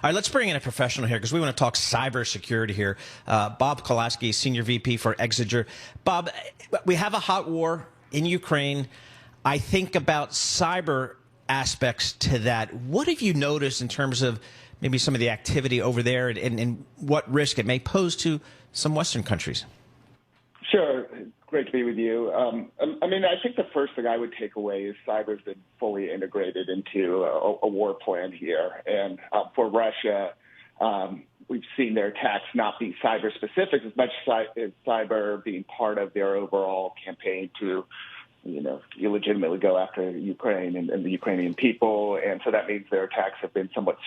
All right, let's bring in a professional here because we want to talk cybersecurity here. Bob Kolasky, Senior VP for Executive. Bob, we have a hot war in Ukraine. I think about cyber aspects to that. What have you noticed in terms of maybe some of the activity over there and what risk it may pose to some Western countries? Sure. Great to be with you. I think the first thing I would take away is cyber's been fully integrated into a war plan here. And for Russia, we've seen their attacks not be cyber specific as much as cyber being part of their overall campaign to, illegitimately go after Ukraine and the Ukrainian people. And so that means their attacks have been somewhat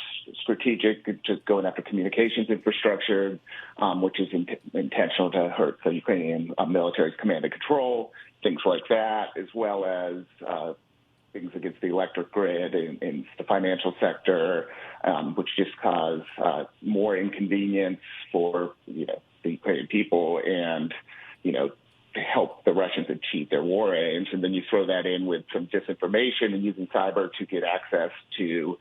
strategic, just going after communications infrastructure, which is intentional to hurt the Ukrainian military's command and control, things like that, as well as things against the electric grid and the financial sector, which just cause more inconvenience for, the Ukrainian people and, to help the Russians achieve their war aims. And then you throw that in with some disinformation and using cyber to get access to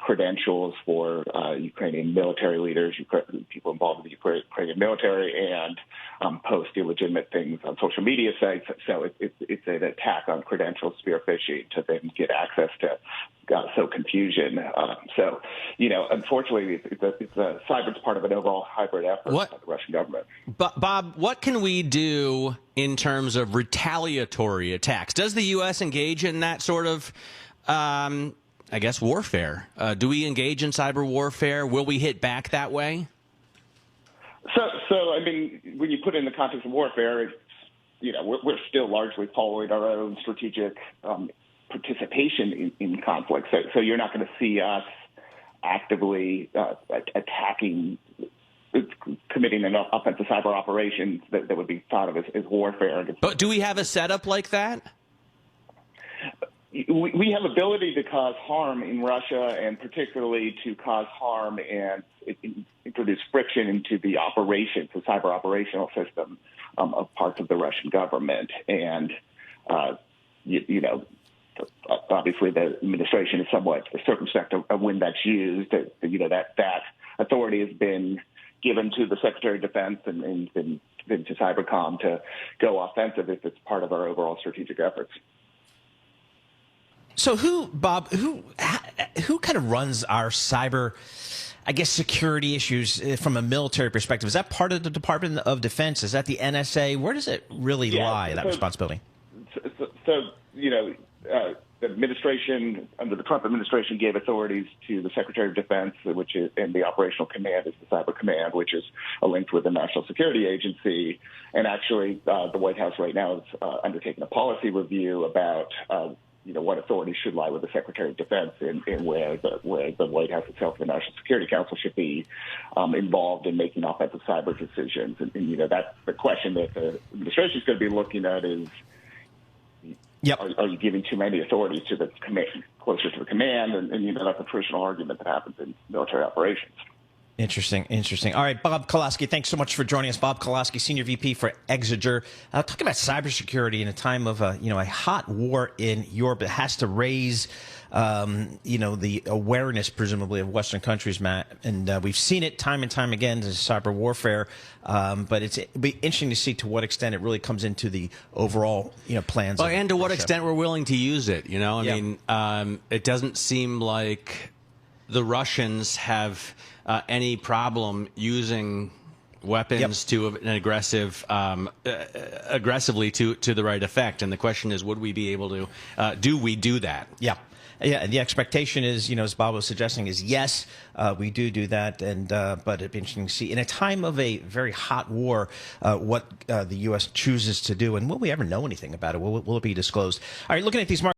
credentials for Ukrainian military leaders, people involved in the Ukrainian military, and post illegitimate things on social media sites. So it's an attack on credentials, spear phishing, to then get access to sow confusion. Unfortunately, cyber's part of an overall hybrid effort by the Russian government. Bob, what can we do in terms of retaliatory attacks? Does the U.S. engage in that sort of, warfare? Do we engage in cyber warfare? Will we hit back that way? When you put it in the context of warfare, we're still largely following our own strategic participation in conflict. So you're not going to see us actively attacking, committing an offensive cyber operations that would be thought of as warfare. But do we have a setup like that? We have ability to cause harm in Russia, and particularly to cause harm and introduce friction into the operations, the cyber operational system of parts of the Russian government. And, obviously the administration is somewhat circumspect of when that's used. That authority has been given to the Secretary of Defense and been to Cybercom to go offensive if it's part of our overall strategic efforts. So who kind of runs our cyber, security issues from a military perspective? Is that part of the Department of Defense? Is that the NSA? Where does it really lie, that responsibility? The administration, under the Trump administration, gave authorities to the Secretary of Defense, and the operational command is the Cyber Command, which is linked with the National Security Agency. And actually, the White House right now is undertaking a policy review about what authorities should lie with the Secretary of Defense and where the White House itself, the National Security Council, should be involved in making offensive cyber decisions. And that's the question that the administration is going to be looking at is, are you giving too many authorities to the command, closer to the command? And that's a traditional argument that happens in military operations. Interesting. All right, Bob Kolasky, thanks so much for joining us. Bob Kolasky, Senior VP for Executive. Talking about cybersecurity in a time of a hot war in Europe, it has to raise the awareness, presumably, of Western countries, Matt. And we've seen it time and time again as cyber warfare. But it'll be interesting to see to what extent it really comes into the overall plans. And to what extent we're willing to use it. It doesn't seem like the Russians have any problem using weapons to an aggressively to the right effect. And the question is, would we be able to do we do that? Yeah, the expectation is, as Bob was suggesting, is yes, we do that. And but it'd be interesting to see in a time of a very hot war what the U.S. chooses to do. And will we ever know anything about it? Will it be disclosed? All right, looking at these markets.